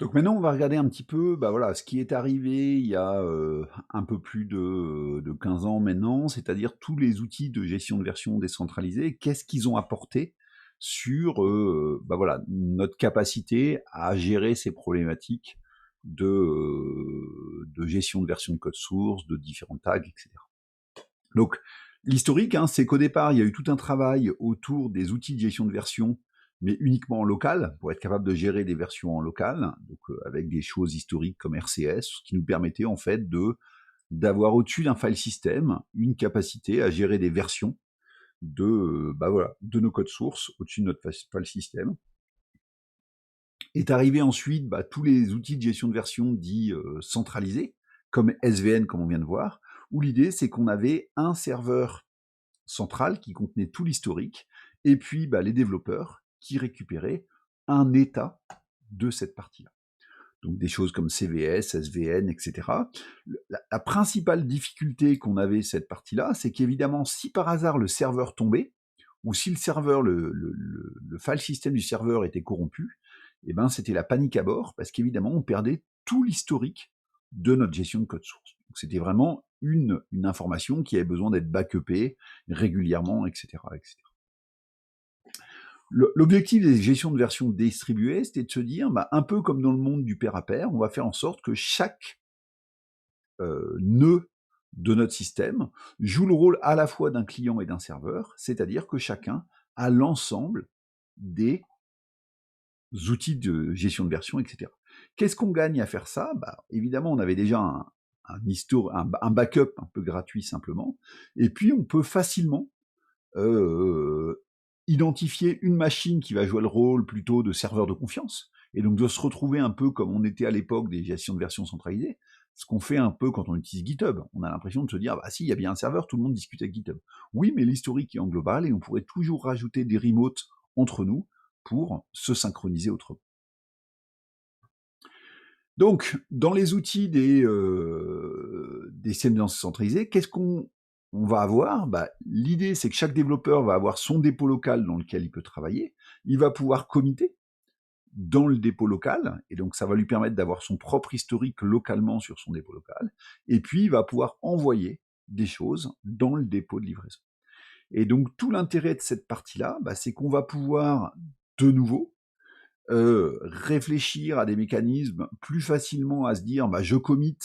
Donc maintenant, on va regarder un petit peu, bah, voilà, ce qui est arrivé il y a, un peu plus de 15 ans maintenant, c'est-à-dire tous les outils de gestion de version décentralisée. Qu'est-ce qu'ils ont apporté sur, bah, voilà, notre capacité à gérer ces problématiques de gestion de version de code source, de différents tags, et cetera. Donc, l'historique, hein, c'est qu'au départ, il y a eu tout un travail autour des outils de gestion de version, mais uniquement en local, pour être capable de gérer des versions en local, donc avec des choses historiques comme RCS, ce qui nous permettait en fait d'avoir au-dessus d'un file system une capacité à gérer des versions bah voilà, de nos codes sources au-dessus de notre file system. Est arrivé ensuite bah, tous les outils de gestion de version dits centralisés, comme SVN, comme on vient de voir, où l'idée c'est qu'on avait un serveur central qui contenait tout l'historique, et puis bah, les développeurs qui récupéraient un état de cette partie-là. Donc des choses comme CVS, SVN, etc. La principale difficulté qu'on avait cette partie-là, c'est qu'évidemment, si par hasard le serveur tombait, ou si le serveur, le file system du serveur était corrompu, eh ben c'était la panique à bord, parce qu'évidemment, on perdait tout l'historique de notre gestion de code source. Donc c'était vraiment une information qui avait besoin d'être backupée régulièrement, etc., etc. L'objectif des gestions de versions distribuées, c'était de se dire, bah, un peu comme dans le monde du pair à pair, on va faire en sorte que chaque nœud de notre système joue le rôle à la fois d'un client et d'un serveur, c'est-à-dire que chacun a l'ensemble des outils de gestion de version, etc. Qu'est-ce qu'on gagne à faire ça? Bah, évidemment, on avait déjà un backup un peu gratuit simplement, et puis on peut facilement identifier une machine qui va jouer le rôle plutôt de serveur de confiance, et donc de se retrouver un peu comme on était à l'époque des gestions de version centralisées, ce qu'on fait un peu quand on utilise GitHub. On a l'impression de se dire, bah si, il y a bien un serveur, tout le monde discute avec GitHub. Oui, mais l'historique est en global, et on pourrait toujours rajouter des remotes entre nous pour se synchroniser autrement. Donc, dans les outils des systèmes centralisés, qu'est-ce qu'on va avoir? Bah, l'idée, c'est que chaque développeur va avoir son dépôt local dans lequel il peut travailler. Il va pouvoir committer dans le dépôt local, et donc ça va lui permettre d'avoir son propre historique localement sur son dépôt local. Et puis, il va pouvoir envoyer des choses dans le dépôt de livraison. Et donc, tout l'intérêt de cette partie-là, bah, c'est qu'on va pouvoir, de nouveau, réfléchir à des mécanismes plus facilement, à se dire bah, je commit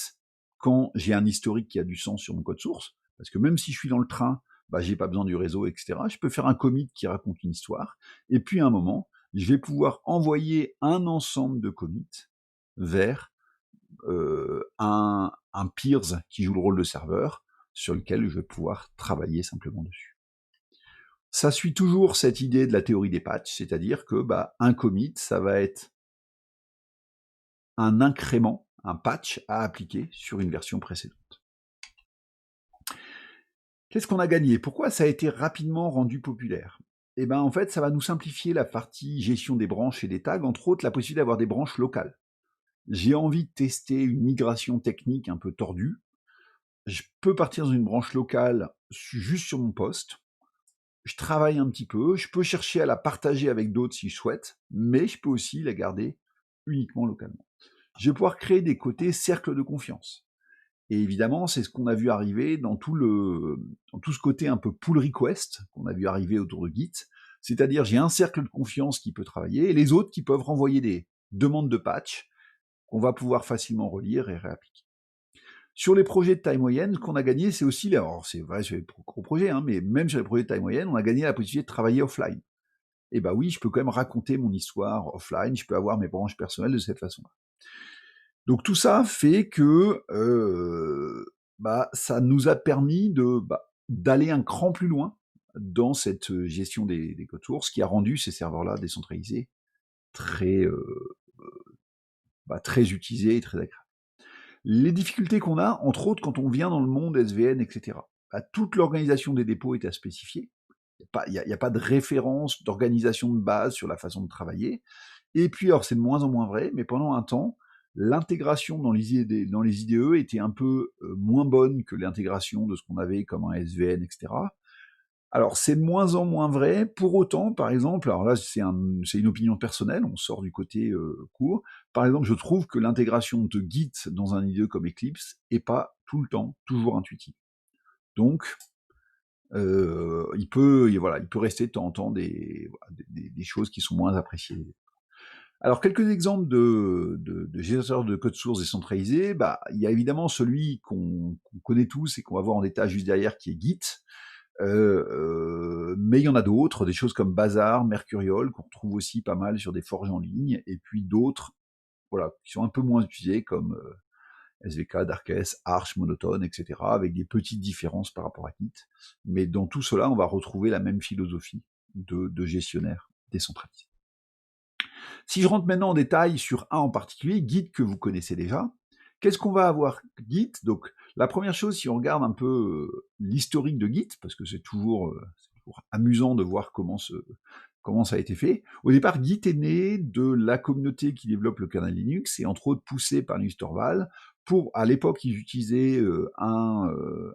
quand j'ai un historique qui a du sens sur mon code source, parce que même si je suis dans le train, bah, j'ai pas besoin du réseau, etc. Je peux faire un commit qui raconte une histoire, et puis à un moment, je vais pouvoir envoyer un ensemble de commits vers un peers qui joue le rôle de serveur, sur lequel je vais pouvoir travailler simplement dessus. Ça suit toujours cette idée de la théorie des patchs, c'est-à-dire que bah, un commit, ça va être un incrément, un patch à appliquer sur une version précédente. Qu'est-ce qu'on a gagné? Pourquoi ça a été rapidement rendu populaire? Eh ben, en fait, ça va nous simplifier la partie gestion des branches et des tags, entre autres la possibilité d'avoir des branches locales. J'ai envie de tester une migration technique un peu tordue. Je peux partir dans une branche locale juste sur mon poste. Je travaille un petit peu. Je peux chercher à la partager avec d'autres si je souhaite, mais je peux aussi la garder uniquement localement. Je vais pouvoir créer des côtés cercles de confiance. Et évidemment, c'est ce qu'on a vu arriver dans tout ce côté un peu pull request qu'on a vu arriver autour de Git. C'est-à-dire, j'ai un cercle de confiance qui peut travailler et les autres qui peuvent renvoyer des demandes de patch qu'on va pouvoir facilement relire et réappliquer. Sur les projets de taille moyenne, ce qu'on a gagné, c'est aussi, alors c'est vrai sur les gros projets, hein, mais même sur les projets de taille moyenne, on a gagné la possibilité de travailler offline. Et bah oui, je peux quand même raconter mon histoire offline, je peux avoir mes branches personnelles de cette façon-là. Donc tout ça fait que bah, ça nous a permis d'aller un cran plus loin dans cette gestion des codes sources qui a rendu ces serveurs-là décentralisés très, très utilisés et très agréables. Les difficultés qu'on a, entre autres, quand on vient dans le monde SVN, etc., bah, toute l'organisation des dépôts est à spécifier. Il n'y a pas de référence d'organisation de base sur la façon de travailler. Et puis, alors c'est de moins en moins vrai, mais pendant un temps, l'intégration dans les IDE était un peu moins bonne que l'intégration de ce qu'on avait comme un SVN, etc. Alors, c'est de moins en moins vrai. Pour autant, par exemple, alors là, c'est une opinion personnelle, on sort du côté court. Par exemple, je trouve que l'intégration de Git dans un IDE comme Eclipse est pas tout le temps toujours intuitive. Donc, il peut rester de temps en temps des choses qui sont moins appréciées. Alors, quelques exemples de générateurs de code source décentralisés. Bah, il y a évidemment celui qu'on connaît tous et qu'on va voir en détail juste derrière, qui est Git. Mais il y en a d'autres, des choses comme Bazaar, Mercurial, qu'on retrouve aussi pas mal sur des forges en ligne, et puis d'autres, voilà, qui sont un peu moins utilisés, comme SVK, Darkes, Arch, Monotone, etc., avec des petites différences par rapport à Git. Mais dans tout cela, on va retrouver la même philosophie de gestionnaire décentralisé. Si je rentre maintenant en détail sur un en particulier, Git, que vous connaissez déjà, qu'est-ce qu'on va avoir Git? Donc, la première chose, si on regarde un peu l'historique de Git, parce que c'est toujours amusant de voir comment ça a été fait. Au départ, Git est né de la communauté qui développe le kernel Linux, et entre autres poussé par Linus Torvalds. À l'époque, ils utilisaient un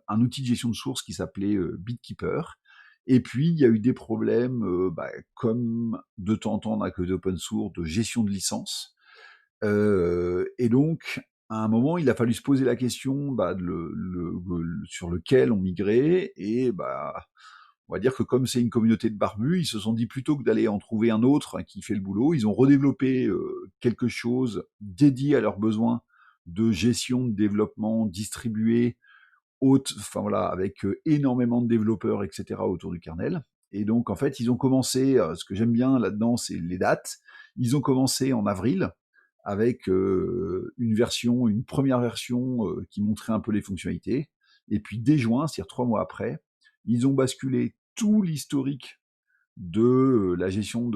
outil de gestion de source qui s'appelait BitKeeper. Et puis, il y a eu des problèmes, comme de temps en temps on a que d'open source, de gestion de licence. Et donc, à un moment, il a fallu se poser la question sur lequel on migrait, et on va dire que comme c'est une communauté de barbus, ils se sont dit, plutôt que d'aller en trouver un autre qui fait le boulot, ils ont redéveloppé quelque chose dédié à leurs besoins de gestion, de développement distribué, enfin voilà, avec énormément de développeurs, etc. autour du kernel. Et donc, en fait, ils ont commencé, ce que j'aime bien là-dedans, c'est les dates. Ils ont commencé en avril avec une première version qui montrait un peu les fonctionnalités. Et puis dès juin, c'est-à-dire 3 mois après, ils ont basculé tout l'historique de la gestion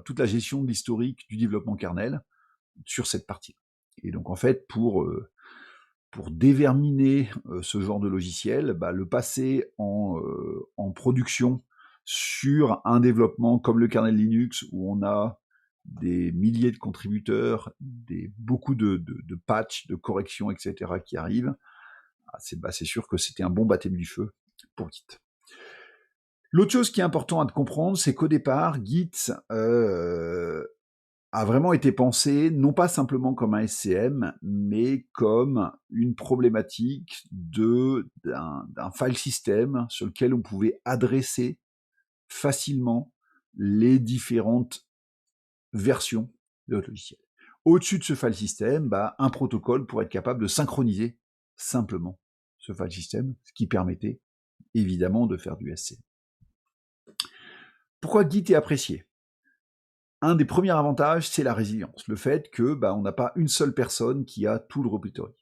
toute la gestion de l'historique du développement kernel sur cette partie. Et donc en fait, pour déverminer ce genre de logiciel, le passer en production sur un développement comme le kernel Linux, où on a des milliers de contributeurs, beaucoup de patchs, de corrections, etc. qui arrivent, c'est sûr que c'était un bon baptême du feu pour Git. L'autre chose qui est important à comprendre, c'est qu'au départ, Git a vraiment été pensé non pas simplement comme un SCM, mais comme une problématique d'un file system sur lequel on pouvait adresser facilement les différentes versions de notre logiciel. Au-dessus de ce file system, un protocole pourrait être capable de synchroniser simplement ce file system, ce qui permettait évidemment de faire du SCM. Pourquoi Git est apprécié? Un des premiers avantages, c'est la résilience, le fait que on n'a pas une seule personne qui a tout le repository.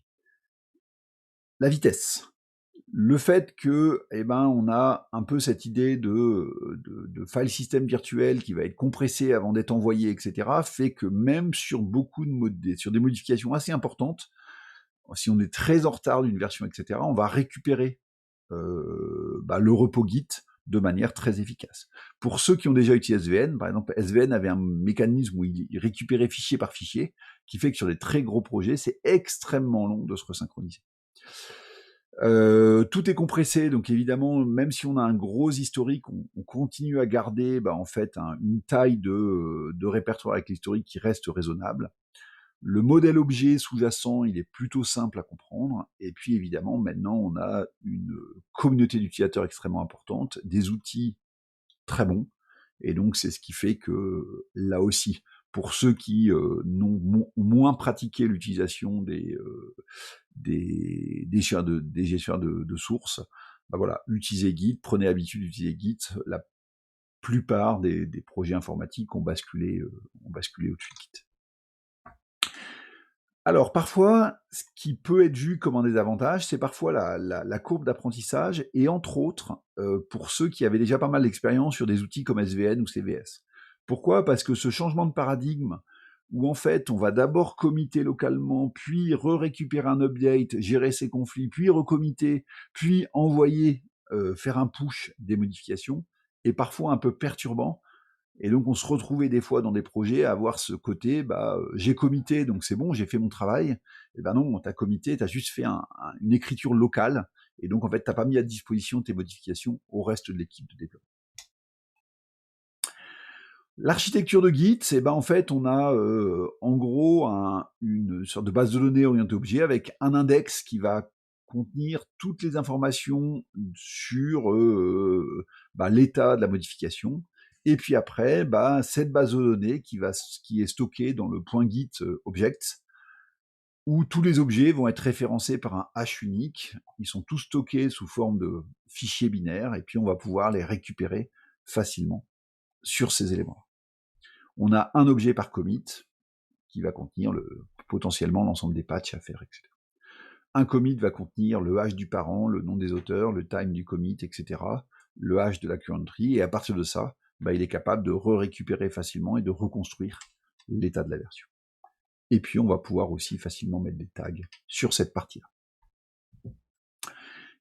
La vitesse, le fait que on a un peu cette idée de file system virtuel qui va être compressé avant d'être envoyé, etc., fait que même sur sur des modifications assez importantes, si on est très en retard d'une version, etc., on va récupérer le repos Git de manière très efficace. Pour ceux qui ont déjà utilisé SVN, par exemple, SVN avait un mécanisme où il récupérait fichier par fichier, qui fait que sur des très gros projets, c'est extrêmement long de se resynchroniser. Tout est compressé, donc évidemment, même si on a un gros historique, on continue à garder en fait une taille de répertoire avec l'historique qui reste raisonnable. Le modèle objet sous-jacent, il est plutôt simple à comprendre. Et puis évidemment, maintenant, on a une communauté d'utilisateurs extrêmement importante, des outils très bons. Et donc, c'est ce qui fait que, là aussi, pour ceux qui ont moins pratiqué l'utilisation des gestionnaires de sources, voilà, utilisez Git, prenez l'habitude d'utiliser Git. La plupart des projets informatiques ont basculé au-dessus de Git. Alors parfois, ce qui peut être vu comme un désavantage, c'est parfois la courbe d'apprentissage, et entre autres, pour ceux qui avaient déjà pas mal d'expérience sur des outils comme SVN ou CVS. Pourquoi? Parce que ce changement de paradigme, où en fait on va d'abord committer localement, puis récupérer un update, gérer ses conflits, puis recommitter, puis envoyer, faire un push des modifications, est parfois un peu perturbant. Et donc on se retrouvait des fois dans des projets à avoir ce côté, j'ai commité, donc c'est bon, j'ai fait mon travail. Et non, t'as commité, t'as juste fait une écriture locale Et donc, en fait, tu n'as pas mis à disposition tes modifications au reste de l'équipe de développement. L'architecture de Git, c'est en fait, on a en gros une sorte de base de données orientée objet avec un index qui va contenir toutes les informations sur l'état de la modification. Et puis après, cette base de données qui est stockée dans le point Git object, où tous les objets vont être référencés par un hash unique. Ils sont tous stockés sous forme de fichiers binaires, et puis on va pouvoir les récupérer facilement sur ces éléments. On a un objet par commit qui va contenir potentiellement l'ensemble des patchs à faire, etc. Un commit va contenir le hash du parent, le nom des auteurs, le time du commit, etc., le hash de la current tree, et à partir de ça, il est capable de récupérer facilement et de reconstruire l'état de la version. Et puis, on va pouvoir aussi facilement mettre des tags sur cette partie-là.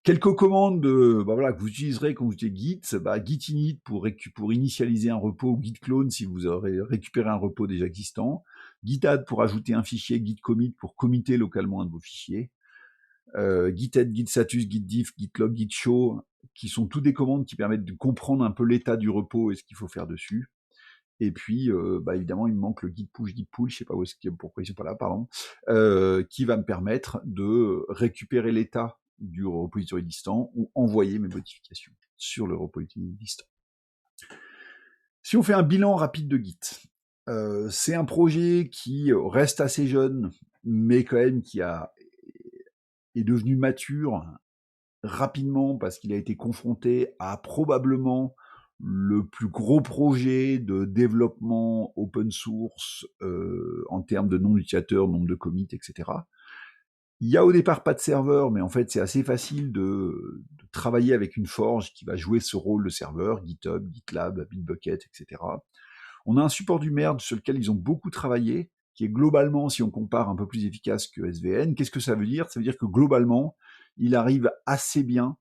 Quelques commandes que vous utiliserez quand vous utilisez Git, git init pour initialiser un repos, ou git clone si vous aurez récupéré un repos déjà existant, git add pour ajouter un fichier, git commit pour committer localement un de vos fichiers, git add, git status, git diff, git log, git show, qui sont toutes des commandes qui permettent de comprendre un peu l'état du repos et ce qu'il faut faire dessus. Et puis, évidemment, il me manque le git push, git pull, je sais pas pourquoi ils sont pas là, pardon, qui va me permettre de récupérer l'état du repository distant ou envoyer mes modifications sur le repository distant. Si on fait un bilan rapide de Git, c'est un projet qui reste assez jeune, mais quand même qui est devenu mature rapidement parce qu'il a été confronté à probablement le plus gros projet de développement open source en termes de nombre d'utilisateurs, nombre de commits, etc. Il y a au départ pas de serveur, mais en fait c'est assez facile de travailler avec une forge qui va jouer ce rôle de serveur, GitHub, GitLab, Bitbucket, etc. On a un support du merge sur lequel ils ont beaucoup travaillé, qui est globalement, si on compare, un peu plus efficace que SVN. Qu'est-ce que ça veut dire? Ça veut dire que globalement, il arrive assez bien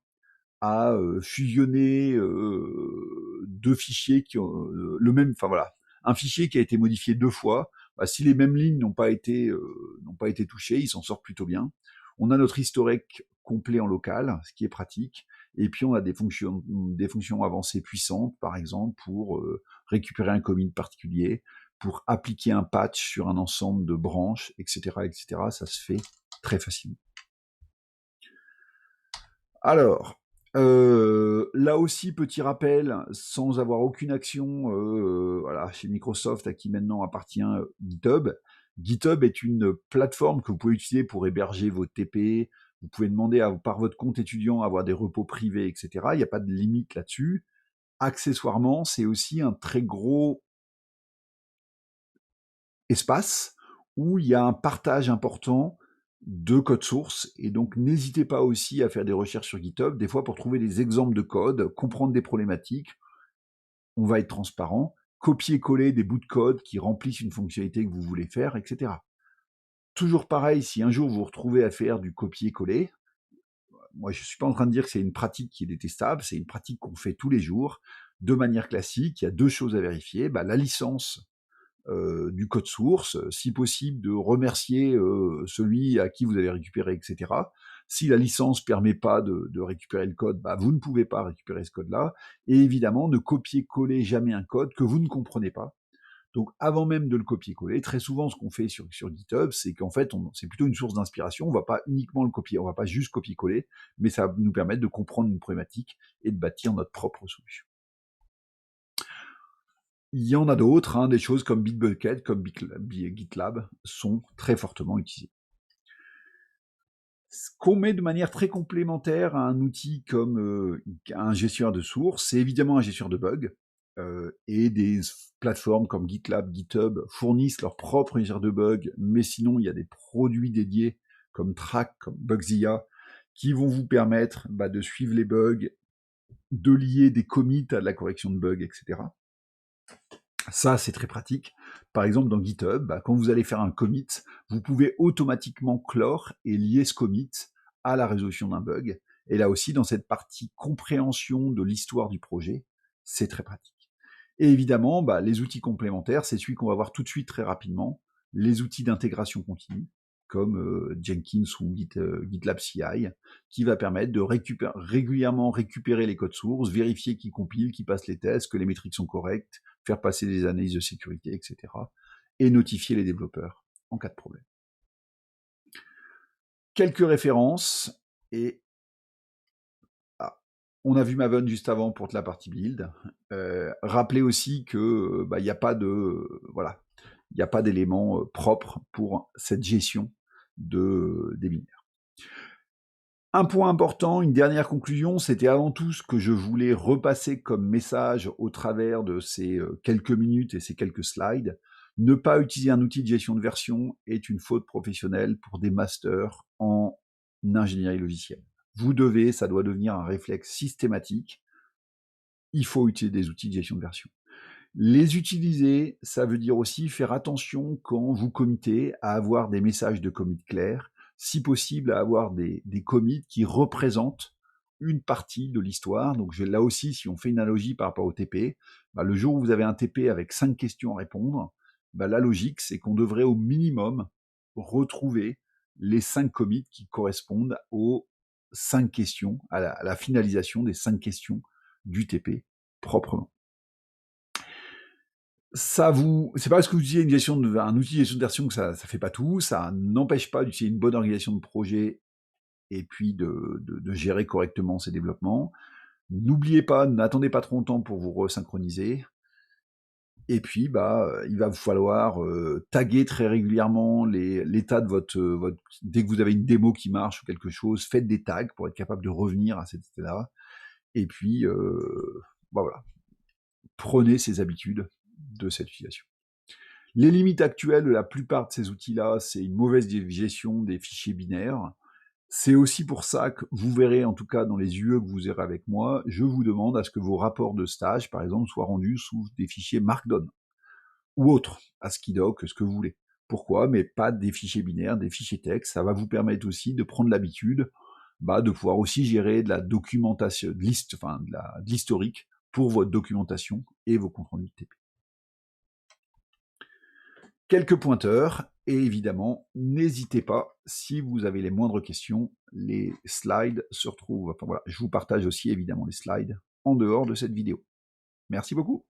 à fusionner deux fichiers qui ont le même, un fichier qui a été modifié deux fois. Si les mêmes lignes n'ont pas été touchées, il s'en sort plutôt bien. On a notre historique complet en local, ce qui est pratique. Et puis on a des fonctions avancées puissantes, par exemple, pour récupérer un commit particulier, pour appliquer un patch sur un ensemble de branches, etc., etc. Ça se fait très facilement. Alors, là aussi, petit rappel, sans avoir aucune action chez Microsoft, à qui maintenant appartient GitHub. GitHub est une plateforme que vous pouvez utiliser pour héberger vos TP. Vous pouvez demander par votre compte étudiant à avoir des repos privés, etc. Il n'y a pas de limite là-dessus. Accessoirement, c'est aussi un très gros espace où il y a un partage important de code source, et donc n'hésitez pas aussi à faire des recherches sur GitHub, des fois pour trouver des exemples de code, comprendre des problématiques, on va être transparent, copier-coller des bouts de code qui remplissent une fonctionnalité que vous voulez faire, etc. Toujours pareil, si un jour vous vous retrouvez à faire du copier-coller, moi je ne suis pas en train de dire que c'est une pratique qui est détestable, c'est une pratique qu'on fait tous les jours, de manière classique. Il y a deux choses à vérifier, la licence du code source, si possible de remercier celui à qui vous avez récupéré, etc. Si la licence ne permet pas de récupérer le code, vous ne pouvez pas récupérer ce code-là. Et évidemment, ne copier-coller jamais un code que vous ne comprenez pas. Donc avant même de le copier-coller, très souvent ce qu'on fait sur GitHub, c'est qu'en fait, c'est plutôt une source d'inspiration. On ne va pas uniquement le copier, on ne va pas juste copier-coller, mais ça va nous permettre de comprendre une problématique et de bâtir notre propre solution. Il y en a d'autres, des choses comme Bitbucket, comme GitLab, sont très fortement utilisées. Ce qu'on met de manière très complémentaire à un outil comme un gestionnaire de sources, c'est évidemment un gestionnaire de bugs, et des plateformes comme GitLab, GitHub fournissent leur propre gestionnaire de bugs, mais sinon il y a des produits dédiés comme Track, comme Bugzilla, qui vont vous permettre de suivre les bugs, de lier des commits à de la correction de bugs, etc. Ça, c'est très pratique. Par exemple, dans GitHub, quand vous allez faire un commit, vous pouvez automatiquement clore et lier ce commit à la résolution d'un bug. Et là aussi, dans cette partie compréhension de l'histoire du projet, c'est très pratique. Et évidemment, les outils complémentaires, c'est celui qu'on va voir tout de suite très rapidement, les outils d'intégration continue, comme Jenkins ou GitLab CI, qui va permettre de régulièrement récupérer les codes sources, vérifier qu'ils compilent, qu'ils passent les tests, que les métriques sont correctes, faire passer des analyses de sécurité, etc. et notifier les développeurs en cas de problème. Quelques références, et on a vu Maven juste avant pour la partie build. Rappelez aussi que il n'y a pas d'éléments propres pour cette gestion des binaires. Un point important, une dernière conclusion, c'était avant tout ce que je voulais repasser comme message au travers de ces quelques minutes et ces quelques slides. Ne pas utiliser un outil de gestion de version est une faute professionnelle pour des masters en ingénierie logicielle. Ça doit devenir un réflexe systématique. Il faut utiliser des outils de gestion de version. Les utiliser, ça veut dire aussi faire attention quand vous committez à avoir des messages de commit clairs, si possible à avoir des commits qui représentent une partie de l'histoire. Donc là aussi, si on fait une analogie par rapport au TP, le jour où vous avez un TP avec 5 questions à répondre, la logique, c'est qu'on devrait au minimum retrouver les 5 commits qui correspondent aux 5 questions, à la finalisation des 5 questions du TP proprement. C'est pas parce que vous utilisez un outil de gestion de version que ça fait pas tout, ça n'empêche pas d'utiliser une bonne organisation de projet et puis de gérer correctement ses développements. N'oubliez pas, n'attendez pas trop longtemps pour vous resynchroniser. Et puis, il va vous falloir taguer très régulièrement l'état de votre... Dès que vous avez une démo qui marche ou quelque chose, faites des tags pour être capable de revenir à cet état-là. Et puis, voilà. Prenez ces habitudes de cette utilisation. Les limites actuelles de la plupart de ces outils-là, c'est une mauvaise gestion des fichiers binaires. C'est aussi pour ça que vous verrez, en tout cas dans les UE que vous aurez avec moi, je vous demande à ce que vos rapports de stage, par exemple, soient rendus sous des fichiers Markdown ou autres, ASCII-Doc, ce que vous voulez. Pourquoi? Mais pas des fichiers binaires, des fichiers texte. Ça va vous permettre aussi de prendre l'habitude de pouvoir aussi gérer de la documentation, de l'historique pour votre documentation et vos comptes rendus de TP. Quelques pointeurs, et évidemment, n'hésitez pas, si vous avez les moindres questions, les slides se retrouvent, je vous partage aussi évidemment les slides en dehors de cette vidéo. Merci beaucoup.